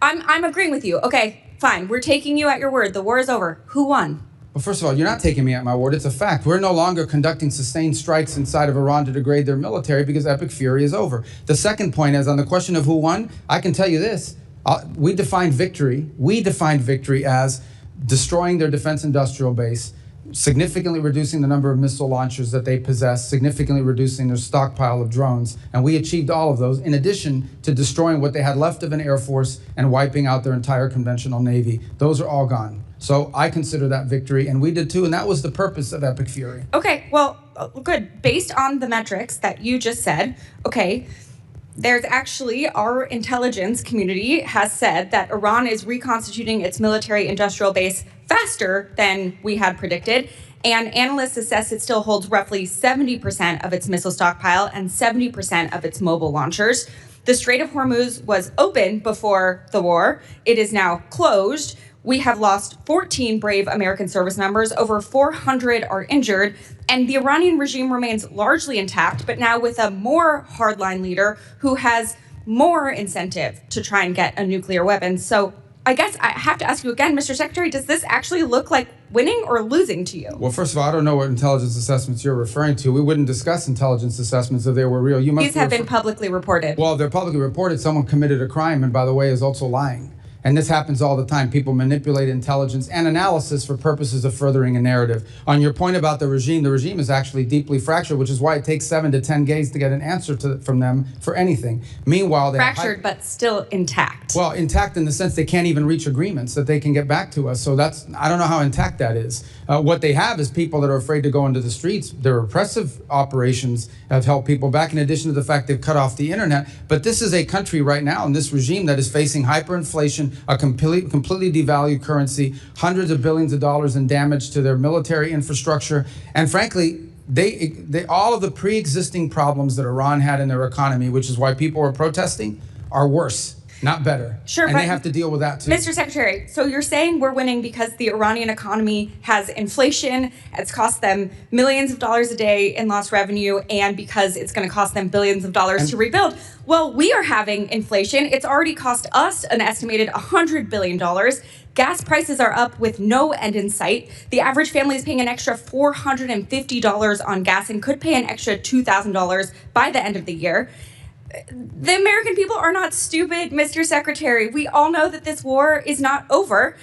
I'm agreeing with you. Okay, fine. We're taking you at your word. The war is over. Who won? Well, first of all, you're not taking me at my word. It's a fact. We're no longer conducting sustained strikes inside of Iran to degrade their military because epic fury is over. The second point is on the question of who won, I can tell you this. We defined victory as destroying their defense industrial base, significantly reducing the number of missile launchers that they possess, significantly reducing their stockpile of drones. And we achieved all of those, in addition to destroying what they had left of an air force and wiping out their entire conventional navy. Those are all gone. So I consider that victory, and we did too, and that was the purpose of Epic Fury. Okay, well, good. Based on the metrics that you just said, okay, there's actually, our intelligence community has said that Iran is reconstituting its military industrial base faster than we had predicted. And analysts assess it still holds roughly 70% of its missile stockpile and 70% of its mobile launchers. The Strait of Hormuz was open before the war. It is now closed. We have lost 14 brave American service members. Over 400 are injured. And the Iranian regime remains largely intact, but now with a more hardline leader who has more incentive to try and get a nuclear weapon. So I guess I have to ask you again, Mr. Secretary, does this actually look like winning or losing to you? Well, first of all, I don't know what intelligence assessments you're referring to. We wouldn't discuss intelligence assessments if they were real. These have been publicly reported. Well, they're publicly reported. Someone committed a crime and, by the way, is also lying. And this happens all the time. People manipulate intelligence and analysis for purposes of furthering a narrative. On your point about the regime is actually deeply fractured, which is why it takes 7 to 10 days to get an answer from them for anything. Meanwhile, they're fractured, but still intact. Well, intact in the sense they can't even reach agreements that they can get back to us. So I don't know how intact that is. What they have is people that are afraid to go into the streets. Their repressive operations have held people back, in addition to the fact they've cut off the internet. But this is a country right now, in this regime, that is facing hyperinflation, a completely devalued currency, hundreds of billions of dollars in damage to their military infrastructure. And frankly, they all of the pre-existing problems that Iran had in their economy, which is why people are protesting, are worse, not better. Sure, and but they have to deal with that too. Mr. Secretary, so you're saying we're winning because the Iranian economy has inflation, it's cost them millions of dollars a day in lost revenue, and because it's going to cost them billions of dollars to rebuild. Well, we are having inflation. It's already cost us an estimated $100 billion. Gas prices are up with no end in sight. The average family is paying an extra $450 on gas and could pay an extra $2,000 by the end of the year. The American people are not stupid, Mr. Secretary. We all know that this war is not over.